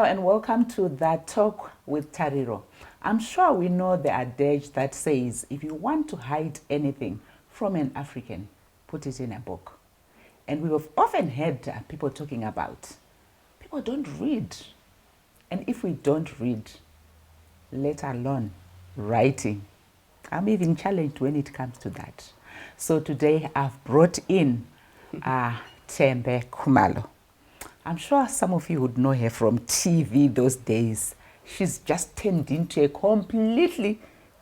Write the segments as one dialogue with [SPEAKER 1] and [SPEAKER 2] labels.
[SPEAKER 1] and welcome to That Talk with Tariro. I'm sure we know the adage that says, if you want to hide anything from an African, put it in a book. And we have often heard people talking about, people don't read. And if we don't read, let alone writing, I'm even challenged when it comes to that. So today I've brought in Tembe Khumalo. I'm sure some of you would know her from TV those days. She's just turned into a completely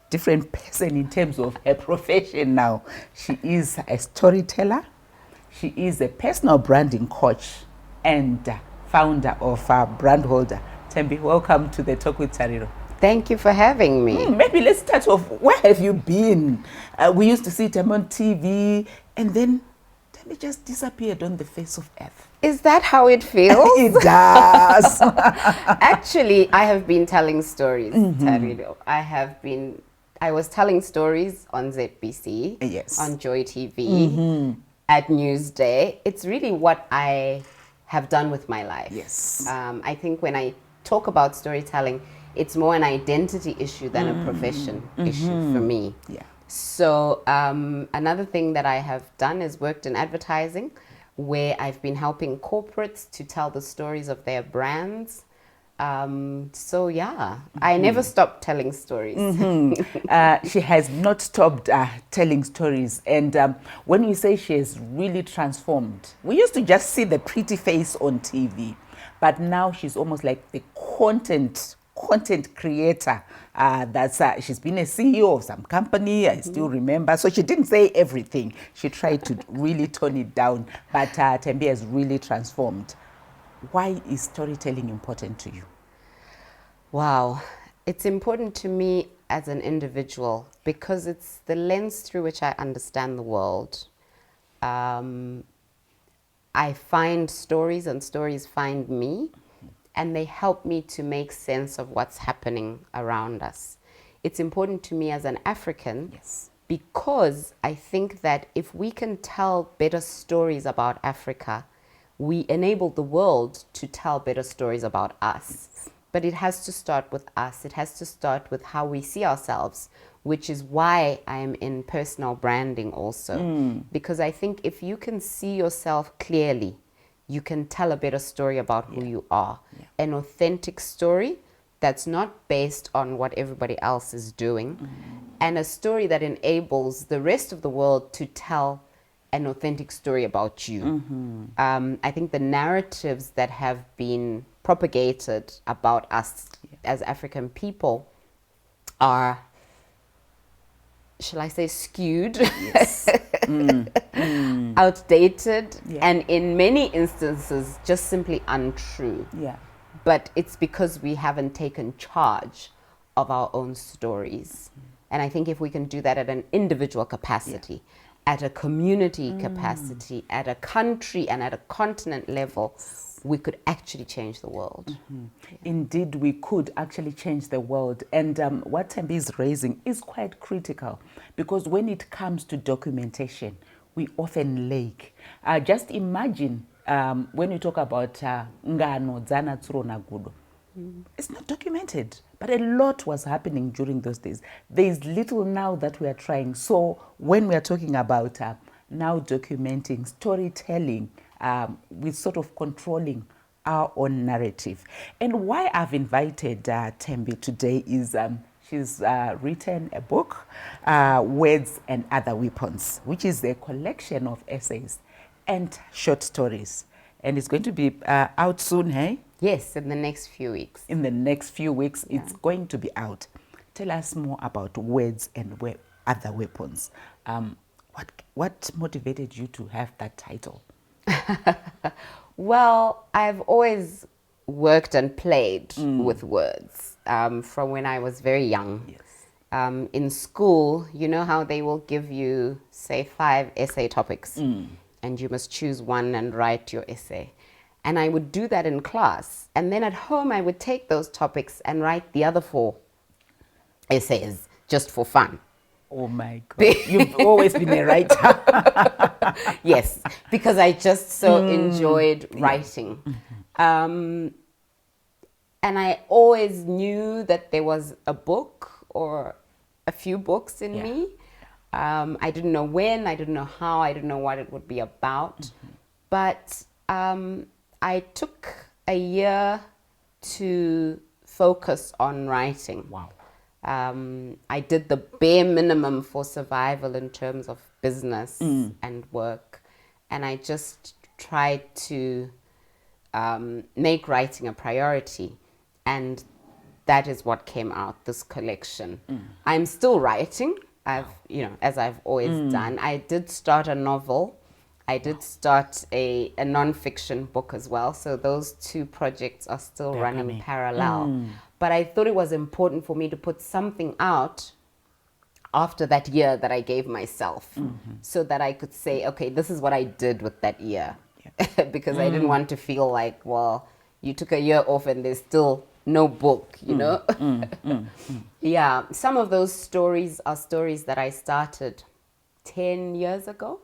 [SPEAKER 1] different person in terms of her profession now. She is a storyteller. She is a personal branding coach and founder of Brandholder. Tembe, welcome to the Talk with Tariro.
[SPEAKER 2] Thank you for having me.
[SPEAKER 1] Maybe let's start off. Where have you been? We used to see Tembe on TV, and then Tembe just disappeared on the face of earth.
[SPEAKER 2] Is that how it feels?
[SPEAKER 1] It does.
[SPEAKER 2] Actually, I have been telling stories, Tariro. I was telling stories on ZBC,
[SPEAKER 1] Yes.
[SPEAKER 2] on Joy TV, at Newsday. It's really what I have done with my life.
[SPEAKER 1] Yes.
[SPEAKER 2] I think when I talk about storytelling, it's more an identity issue than a profession issue for me.
[SPEAKER 1] Yeah.
[SPEAKER 2] So another thing that I have done is worked in advertising, where I've been helping corporates to tell the stories of their brands. So yeah, I never stopped telling stories.
[SPEAKER 1] She has not stopped telling stories. And when we say she has really transformed, we used to just see the pretty face on TV, but now she's almost like the content creator. She's been a CEO of some company, I still remember. So she didn't say everything. She tried to really tone it down, but Tembe has really transformed. Why is storytelling important to you?
[SPEAKER 2] Wow. It's important to me as an individual because it's the lens through which I understand the world. I find stories and stories find me, and they help me to make sense of what's happening around us. It's important to me as an African,
[SPEAKER 1] Yes.
[SPEAKER 2] because I think that if we can tell better stories about Africa, we enable the world to tell better stories about us. But it has to start with us. It has to start with how we see ourselves, which is why I am in personal branding also. Because I think if you can see yourself clearly, you can tell a better story about who you are.
[SPEAKER 1] Yeah.
[SPEAKER 2] An authentic story that's not based on what everybody else is doing, and a story that enables the rest of the world to tell an authentic story about you. I think the narratives that have been propagated about us as African people are, shall I say, skewed,
[SPEAKER 1] Yes.
[SPEAKER 2] outdated,
[SPEAKER 1] Yeah.
[SPEAKER 2] and in many instances just simply untrue.
[SPEAKER 1] Yeah.
[SPEAKER 2] But it's because we haven't taken charge of our own stories. And I think if we can do that at an individual capacity, at a community capacity, at a country and at a continent level, we could actually change the world.
[SPEAKER 1] Indeed, we could actually change the world. And what Tembe is raising is quite critical, because when it comes to documentation, we often lag. Just imagine when you talk about Ngano, Dzana, Tsuro, Nagudo. It's not documented, but a lot was happening during those days. There is little now that we are trying. So when we are talking about now documenting, storytelling, we're sort of controlling our own narrative. And why I've invited Tembe today is she's written a book, Words and Other Weapons, which is a collection of essays and short stories. And it's going to be out soon, hey?
[SPEAKER 2] Yes, in the next few weeks.
[SPEAKER 1] In the next few weeks, it's going to be out. Tell us more about Words and Other Weapons. What motivated you to have that title?
[SPEAKER 2] Well, I've always worked and played with words from when I was very young.
[SPEAKER 1] Yes.
[SPEAKER 2] In school, you know how they will give you, say, 5 essay topics, and you must choose one and write your essay. And I would do that in class. And then at home, I would take those topics and write the other 4 essays just for fun.
[SPEAKER 1] Oh my God. You've always been a writer.
[SPEAKER 2] Yes, because I just so enjoyed writing. And I always knew that there was a book or a few books in me. I didn't know when, I didn't know how, I didn't know what it would be about. But I took a year to focus on writing.
[SPEAKER 1] Wow.
[SPEAKER 2] I did the bare minimum for survival in terms of business and work. And I just tried to make writing a priority. And that is what came out, this collection. I'm still writing, as I've always done. I did start a novel. I did start a non-fiction book as well. So those two projects are still running parallel. But I thought it was important for me to put something out after that year that I gave myself, so that I could say, okay, this is what I did with that year. Because I didn't want to feel like, well, you took a year off and there's still no book, you know? Yeah, some of those stories are stories that I started 10 years ago.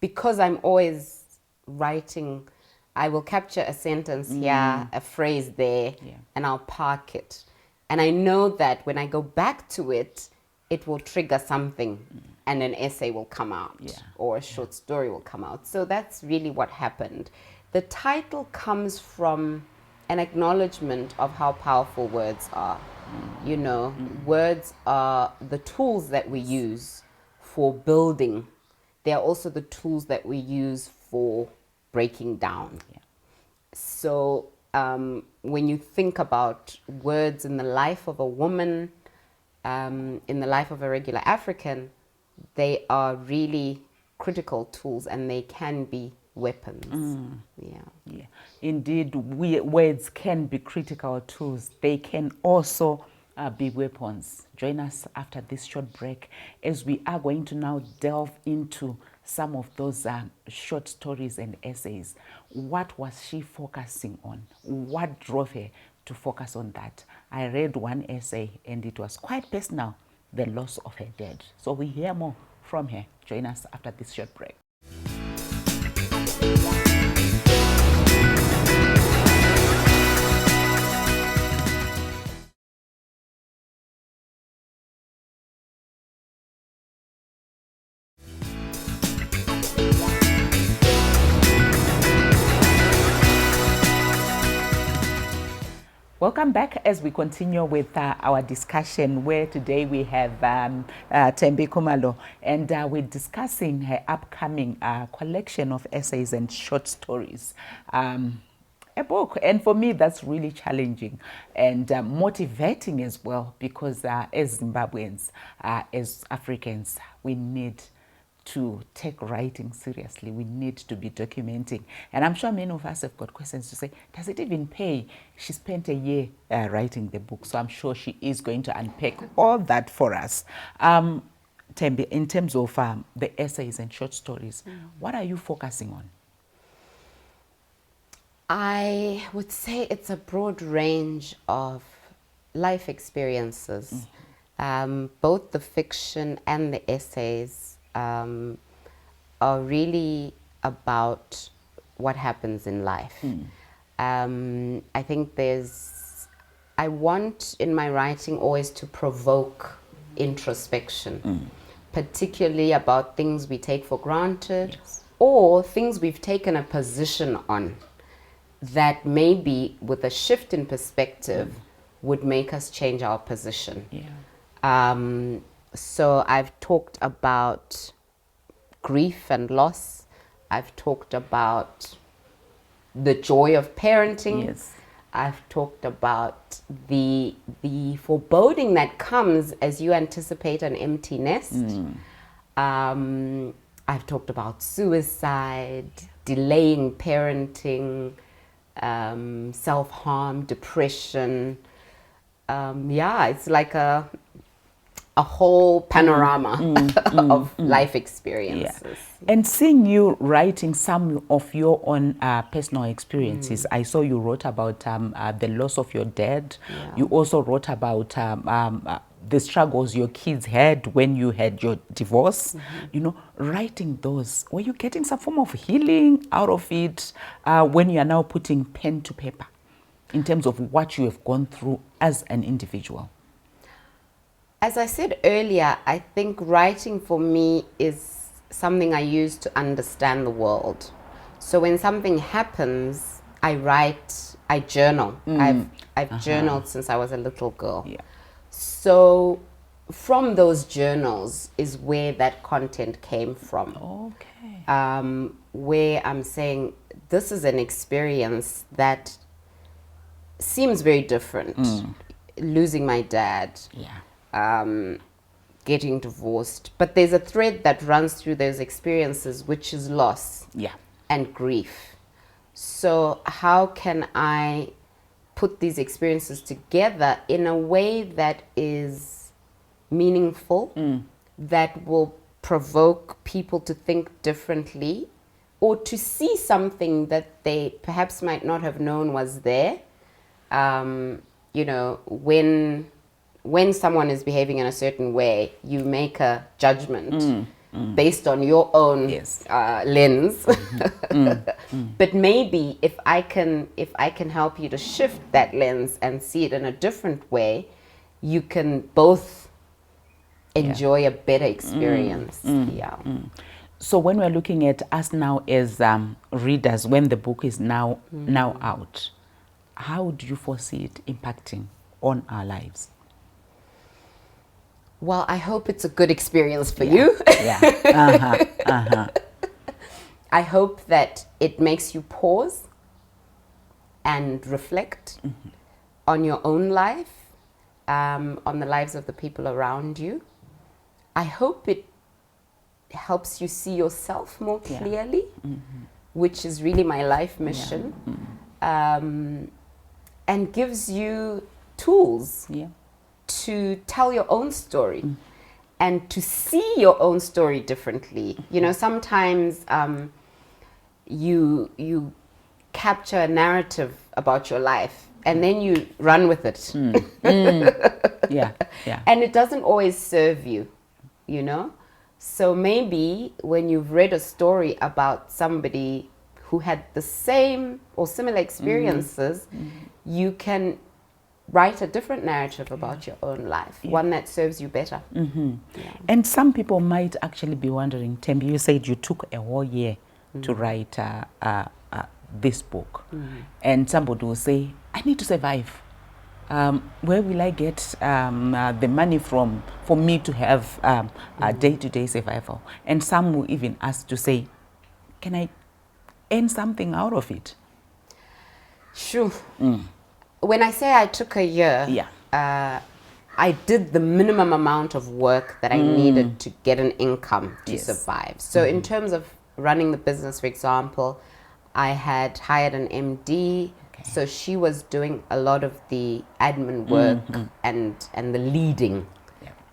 [SPEAKER 2] Because I'm always writing, I will capture a sentence here, a phrase there, and I'll park it. And I know that when I go back to it, it will trigger something, and an essay will come out, or a short story will come out. So that's really what happened. The title comes from an acknowledgement of how powerful words are. You know, words are the tools that we use for building. They are also the tools that we use for breaking down. So when you think about words in the life of a woman, in the life of a regular African, they are really critical tools, and they can be weapons.
[SPEAKER 1] Yeah, indeed, words can be critical tools. They can also be weapons. Join us after this short break as we are going to now delve into some of those short stories and essays. What was she focusing on? What drove her to focus on that? I read one essay and it was quite personal, the loss of her dad. So we hear more from her. Join us after this short break. Welcome back as we continue with our discussion, where today we have Thembi Khumalo, and we're discussing her upcoming collection of essays and short stories. A book, and for me that's really challenging and motivating as well, because as Zimbabweans, as Africans, we need to take writing seriously. We need to be documenting. And I'm sure many of us have got questions to say, does it even pay? She spent a year writing the book, so I'm sure she is going to unpack all that for us. Thembi, in terms of the essays and short stories, what are you focusing on?
[SPEAKER 2] I would say it's a broad range of life experiences. Both the fiction and the essays are really about what happens in life. I think I want in my writing always to provoke introspection, particularly about things we take for granted, or things we've taken a position on that maybe with a shift in perspective would make us change our position. So I've talked about grief and loss. I've talked about the joy of parenting. I've talked about the foreboding that comes as you anticipate an empty nest. I've talked about suicide, delaying parenting, self-harm, depression. It's like a whole panorama of life experiences.
[SPEAKER 1] And seeing you writing some of your own personal experiences, I saw you wrote about the loss of your dad. You also wrote about the struggles your kids had when you had your divorce, you know, writing those, were you getting some form of healing out of it when you are now putting pen to paper in terms of what you have gone through as an individual?
[SPEAKER 2] As I said earlier, I think writing for me is something I use to understand the world. So when something happens, I write, I journal. I've journaled since I was a little girl.
[SPEAKER 1] Yeah.
[SPEAKER 2] So from those journals is where that content came from.
[SPEAKER 1] Okay.
[SPEAKER 2] Where I'm saying this is an experience that seems very different. Losing my dad.
[SPEAKER 1] Yeah.
[SPEAKER 2] Getting divorced, but there's a thread that runs through those experiences, which is loss
[SPEAKER 1] Yeah.
[SPEAKER 2] and grief. So how can I put these experiences together in a way that is meaningful, that will provoke people to think differently, or to see something that they perhaps might not have known was there? You know, when someone is behaving in a certain way, you make a judgment based on your own
[SPEAKER 1] Yes.
[SPEAKER 2] lens. But maybe if I can help you to shift that lens and see it in a different way, you can both enjoy a better experience. Yeah.
[SPEAKER 1] So when we're looking at us now as readers, when the book is now out, how do you foresee it impacting on our lives?
[SPEAKER 2] Well, I hope it's a good experience for you.
[SPEAKER 1] Yeah.
[SPEAKER 2] I hope that it makes you pause and reflect on your own life, on the lives of the people around you. I hope it helps you see yourself more clearly, which is really my life mission, and gives you tools to tell your own story and to see your own story differently. You know, sometimes you capture a narrative about your life and then you run with it.
[SPEAKER 1] Yeah.
[SPEAKER 2] And it doesn't always serve you, you know? So maybe when you've read a story about somebody who had the same or similar experiences, you can write a different narrative about your own life, one that serves you better.
[SPEAKER 1] And some people might actually be wondering, Tembi, you said you took a whole year to write this book. And somebody will say, I need to survive. Where will I get the money from for me to have a day-to-day survival? And some will even ask to say, can I earn something out of it?
[SPEAKER 2] Sure. When I say I took a year, I did the minimum amount of work that I needed to get an income to survive. So in terms of running the business, for example, I had hired an MD. So she was doing a lot of the admin work and the leading.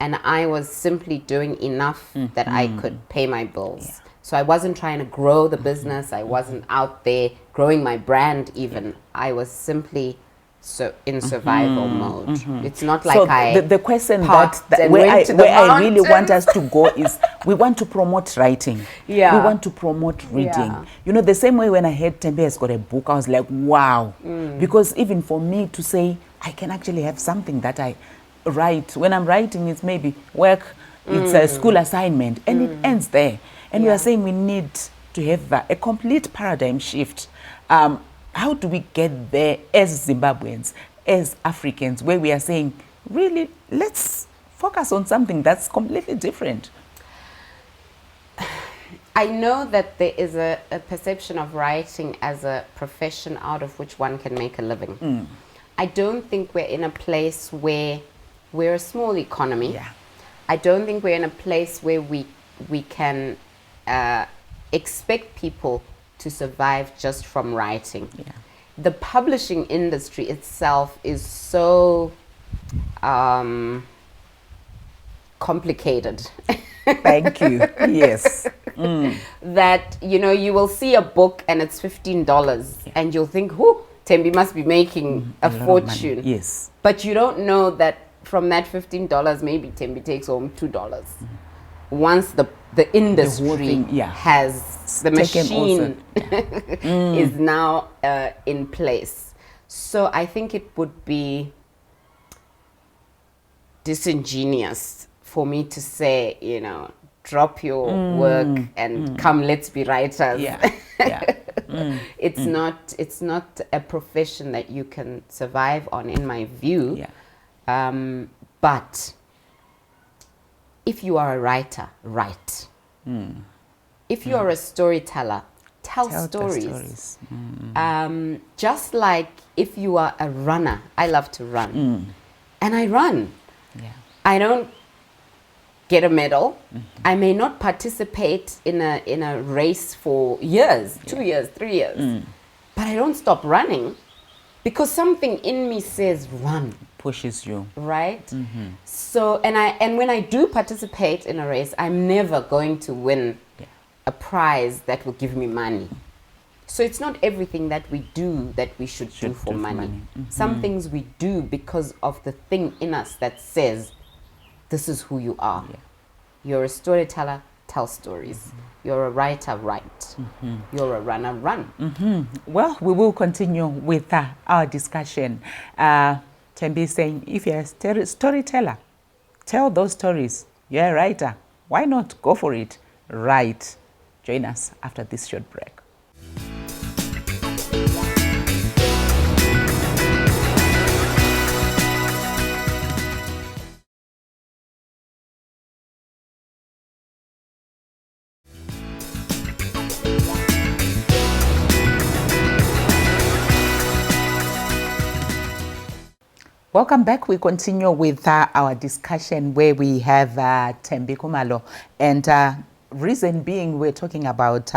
[SPEAKER 2] And I was simply doing enough that I could pay my bills. So I wasn't trying to grow the business. I wasn't out there growing my brand even. I was simply in survival mode. It's not like
[SPEAKER 1] so the question
[SPEAKER 2] that
[SPEAKER 1] where I really want us to go is we want to promote writing. We want to promote reading. You know, the same way when I heard Tembe has got a book, I was like, wow. Because even for me to say I can actually have something that I write, when I'm writing it's maybe work, it's a school assignment, and it ends there. And we are saying we need to have a complete paradigm shift. How do we get there as Zimbabweans, as Africans, where we are saying, really, let's focus on something that's completely different?
[SPEAKER 2] I know that there is a perception of writing as a profession out of which one can make a living. I don't think we're in a place where we're a small economy. I don't think we're in a place where we can expect people to survive just from writing. The publishing industry itself is so complicated.
[SPEAKER 1] Thank you. Yes.
[SPEAKER 2] That, you know, you will see a book and it's $15 and you'll think, whoo, Tembi must be making a fortune.
[SPEAKER 1] Yes.
[SPEAKER 2] But you don't know that from that $15, maybe Tembi takes home $2. Once the industry
[SPEAKER 1] thing, yeah,
[SPEAKER 2] has the
[SPEAKER 1] taken
[SPEAKER 2] machine
[SPEAKER 1] also,
[SPEAKER 2] is now in place. So I think it would be disingenuous for me to say, you know, drop your work and come, let's be writers.
[SPEAKER 1] Yeah, yeah.
[SPEAKER 2] It's not a profession that you can survive on, in my view.
[SPEAKER 1] Yeah.
[SPEAKER 2] But if you are a writer, write. If you are a storyteller, tell
[SPEAKER 1] Tell the
[SPEAKER 2] stories.
[SPEAKER 1] stories.
[SPEAKER 2] Just like if you are a runner, I love to run, and I run.
[SPEAKER 1] Yeah.
[SPEAKER 2] I don't get a medal. I may not participate in a race for years, 2 years, 3 years, but I don't stop running because something in me says run.
[SPEAKER 1] Pushes you.
[SPEAKER 2] Right? So, and when I do participate in a race, I'm never going to win a prize that will give me money. So it's not everything that we do that we should do for money. Some things we do because of the thing in us that says, this is who you are.
[SPEAKER 1] Yeah.
[SPEAKER 2] You're a storyteller, tell stories. You're a writer, write. You're a runner, run.
[SPEAKER 1] Well, we will continue with our discussion. Tembi is saying, if you're a storyteller, tell those stories. You're a writer. Why not go for it? Write. Join us after this short break. Welcome back. We continue with our discussion where we have Tembi Kumalo. And reason being, we're talking about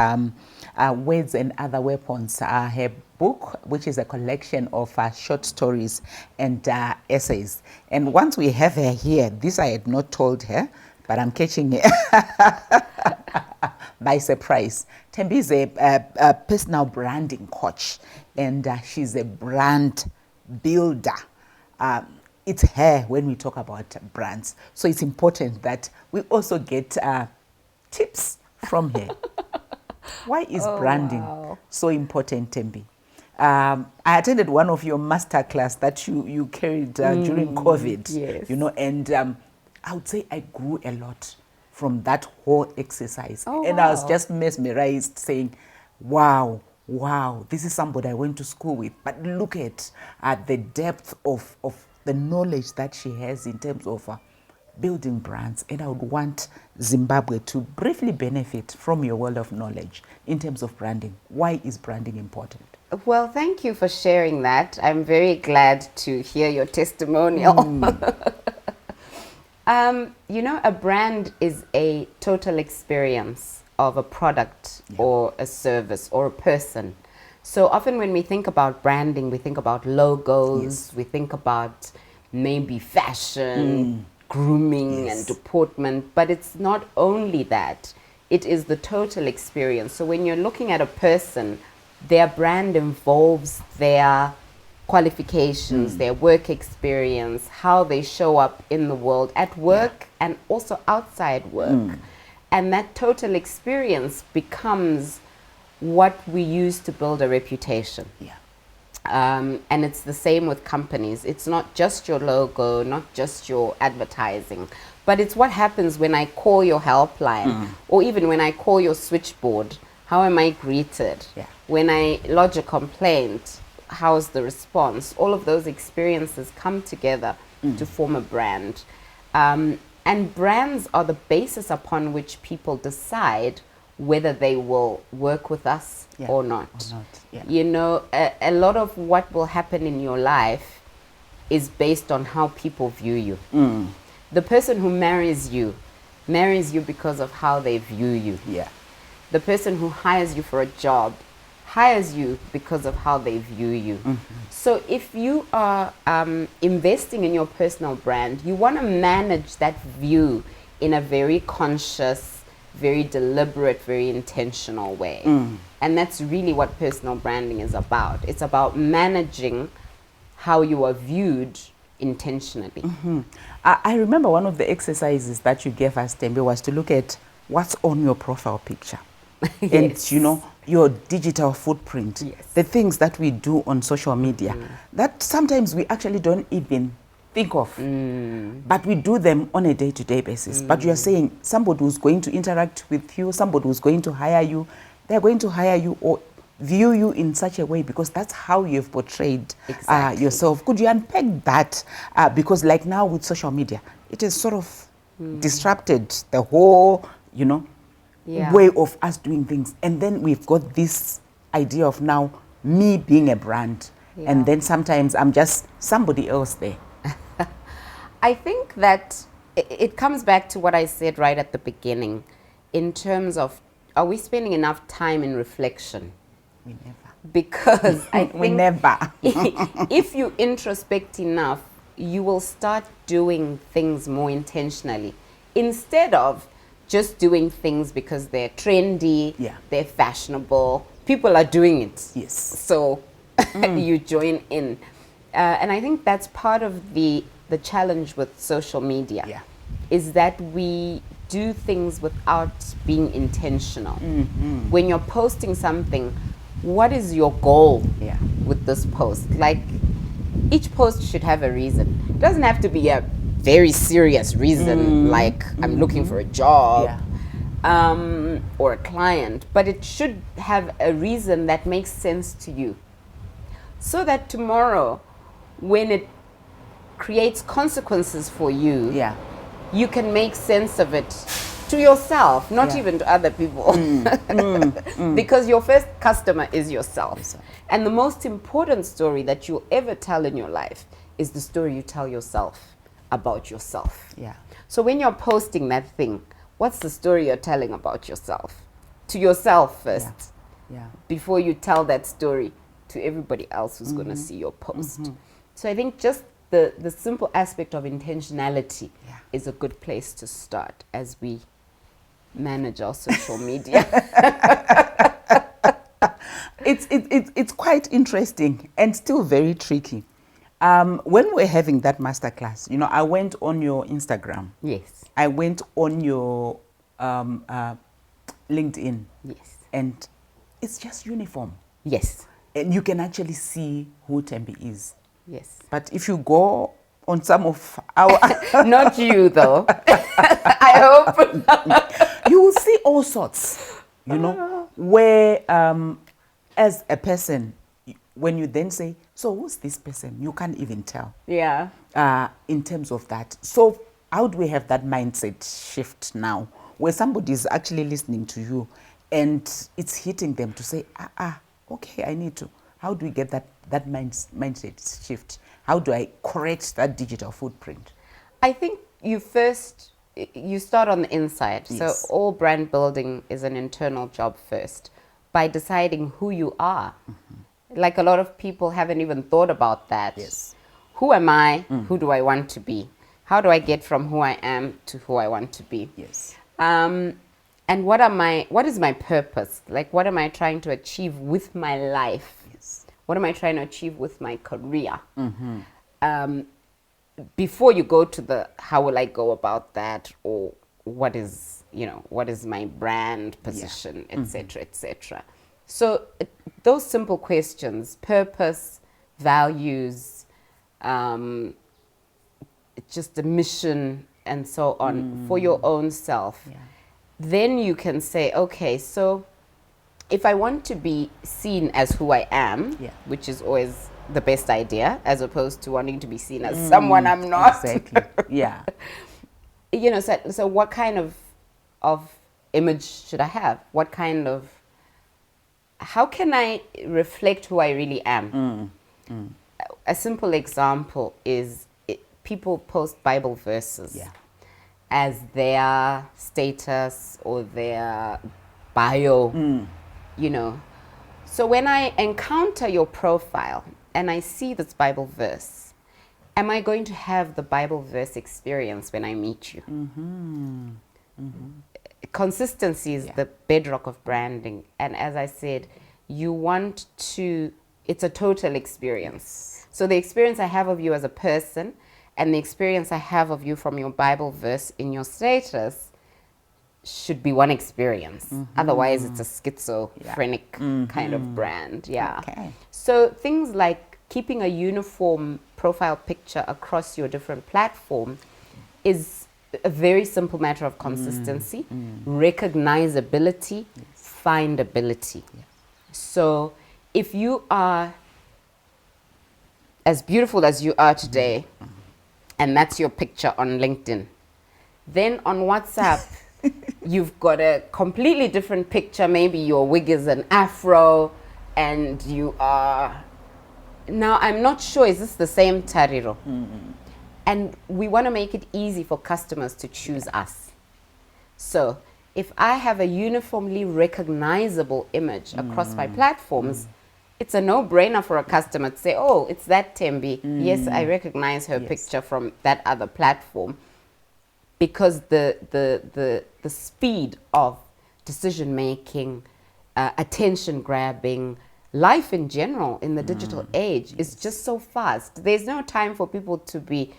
[SPEAKER 1] Words and Other Weapons, her book, which is a collection of short stories and essays. And once we have her here, this I had not told her, but I'm catching it by surprise. Tembi is a personal branding coach, and she's a brand builder. It's her when we talk about brands. So it's important that we also get tips from her. Why is branding so important, Tembi? I attended one of your master class that you carried during COVID.
[SPEAKER 2] Yes.
[SPEAKER 1] You know, and I would say I grew a lot from that whole exercise. And I was just mesmerized saying, wow, this is somebody I went to school with. But look at the depth of the knowledge that she has in terms of building brands. And I would want Zimbabwe to briefly benefit from your world of knowledge in terms of branding. Why is branding important?
[SPEAKER 2] Well, thank you for sharing that. I'm very glad to hear your testimonial. You know, a brand is a total experience of a product or a service or a person. So often when we think about branding, we think about logos, we think about maybe fashion, grooming and deportment, but it's not only that. It is the total experience. So when you're looking at a person, their brand involves their qualifications, their work experience, how they show up in the world at work and also outside work. And that total experience becomes what we use to build a reputation. And it's the same with companies. It's not just your logo, not just your advertising, but it's what happens when I call your helpline or even when I call your switchboard. How am I greeted? When I lodge a complaint, how's the response? All of those experiences come together to form a brand. And brands are the basis upon which people decide whether they will work with us or not. You know, a lot of what will happen in your life is based on how people view you. The person who marries you because of how they view you. The person who hires you for a job hires you because of how they view you. So if you are investing in your personal brand, you want to manage that view in a very conscious, very deliberate, very intentional way. And that's really what personal branding is about. It's about managing how you are viewed intentionally.
[SPEAKER 1] I remember one of the exercises that you gave us, Tembe, was to look at what's on your profile picture. And,
[SPEAKER 2] Yes.
[SPEAKER 1] you know, your digital footprint,
[SPEAKER 2] Yes.
[SPEAKER 1] the things that we do on social media, that sometimes we actually don't even think of, but we do them on a day-to-day basis. But you are saying somebody who's going to interact with you, somebody who's going to hire you, they're going to hire you or view you in such a way because that's how you've portrayed
[SPEAKER 2] Exactly.
[SPEAKER 1] yourself. Could you unpack that? Because like now with social media, it has sort of disrupted the whole, you know,
[SPEAKER 2] Yeah.
[SPEAKER 1] way of us doing things. And then we've got this idea of now me being a brand.
[SPEAKER 2] Yeah.
[SPEAKER 1] And then sometimes I'm just somebody else there.
[SPEAKER 2] I think that it comes back to what I said right at the beginning in terms of, are we spending enough time in reflection?
[SPEAKER 1] We never.
[SPEAKER 2] Because I think
[SPEAKER 1] We never.
[SPEAKER 2] if you introspect enough, you will start doing things more intentionally instead of just doing things because they're trendy,
[SPEAKER 1] Yeah.
[SPEAKER 2] they're fashionable, people are doing it.
[SPEAKER 1] Yes.
[SPEAKER 2] So you join in. And I think that's part of the challenge with social media,
[SPEAKER 1] Yeah.
[SPEAKER 2] is that we do things without being intentional. When you're posting something, what is your goal
[SPEAKER 1] Yeah.
[SPEAKER 2] with this post? Like, each post should have a reason. It doesn't have to be a very serious reason, like I'm looking for a job or a client, but it should have a reason that makes sense to you. So that tomorrow, when it creates consequences for you,
[SPEAKER 1] Yeah.
[SPEAKER 2] you can make sense of it to yourself, not
[SPEAKER 1] Yeah.
[SPEAKER 2] even to other people. Because your first customer is yourself.
[SPEAKER 1] Yes, sir.
[SPEAKER 2] And the most important story that you'll ever tell in your life is the story you tell yourself about yourself.
[SPEAKER 1] Yeah.
[SPEAKER 2] So when you're posting that thing, what's the story you're telling about yourself? To yourself first,
[SPEAKER 1] Yeah.
[SPEAKER 2] before you tell that story to everybody else who's going to see your post. So I think just the simple aspect of intentionality
[SPEAKER 1] Yeah.
[SPEAKER 2] is a good place to start as we manage our social media.
[SPEAKER 1] It's quite interesting and still very tricky. When we're having that masterclass, you know, I went on your Instagram.
[SPEAKER 2] Yes,
[SPEAKER 1] I went on your LinkedIn,
[SPEAKER 2] yes,
[SPEAKER 1] and it's just uniform.
[SPEAKER 2] yes,
[SPEAKER 1] And you can actually see who Tembi is.
[SPEAKER 2] yes.
[SPEAKER 1] But if you go on some of our,
[SPEAKER 2] Not you, though. I hope.
[SPEAKER 1] you will see all sorts, you know, where as a person, when you then say, so who's this person? You can't even tell
[SPEAKER 2] Yeah.
[SPEAKER 1] in terms of that. So how do we have that mindset shift now where somebody is actually listening to you and it's hitting them to say, okay, I need to. How do we get that mindset shift? How do I correct that digital footprint?
[SPEAKER 2] I think you start on the inside.
[SPEAKER 1] Yes.
[SPEAKER 2] So all brand building is an internal job first, by deciding who you are. Like, a lot of people haven't even thought about that.
[SPEAKER 1] Yes.
[SPEAKER 2] Who am I? Who do I want to be? How do I get from who I am to who I want to be?
[SPEAKER 1] Yes.
[SPEAKER 2] And what is my purpose? Like, what am I trying to achieve with my life?
[SPEAKER 1] Yes.
[SPEAKER 2] What am I trying to achieve with my career? Before you go to the how will I go about that, or what is my brand position, etc., etc. So those simple questions: purpose, values, just a mission, and so on, for your own self.
[SPEAKER 1] Yeah.
[SPEAKER 2] Then you can say, okay, so if I want to be seen as who I am,
[SPEAKER 1] Yeah.
[SPEAKER 2] which is always the best idea, as opposed to wanting to be seen as someone I'm not.
[SPEAKER 1] Exactly. Yeah.
[SPEAKER 2] You know, so what kind of image should I have? How can I reflect who I really am? A simple example is people post Bible verses
[SPEAKER 1] Yeah.
[SPEAKER 2] as their status or their bio, you know. So when I encounter your profile and I see this Bible verse, am I going to have the Bible verse experience when I meet you? Consistency is the bedrock of branding. And as I said, it's a total experience. So the experience I have of you as a person and the experience I have of you from your Bible verse in your status should be one experience. Otherwise, it's a schizophrenic kind of brand. Yeah.
[SPEAKER 1] Okay.
[SPEAKER 2] So things like keeping a uniform profile picture across your different platform is a very simple matter of consistency, recognizability, findability. So if you are as beautiful as you are today, and that's your picture on LinkedIn, then on WhatsApp, you've got a completely different picture. Maybe your wig is an afro and you are... Now, I'm not sure, is this the same Tariro? And we want to make it easy for customers to choose us. So if I have a uniformly recognizable image across my platforms, it's a no-brainer for a customer to say, oh, it's that Tembi. Yes, I recognize her picture from that other platform. Because the speed of decision-making, attention grabbing, life in general in the digital age is just so fast. There's no time for people to be,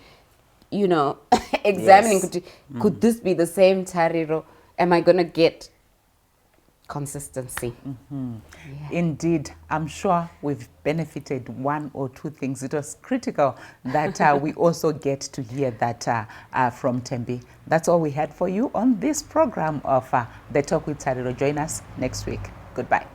[SPEAKER 2] you know, examining, could this be the same Tariro? Am I going to get consistency?
[SPEAKER 1] Indeed, I'm sure we've benefited one or two things. It was critical that we also get to hear that from Tembi. That's all we had for you on this program of The Talk with Tariro. Join us next week. Goodbye.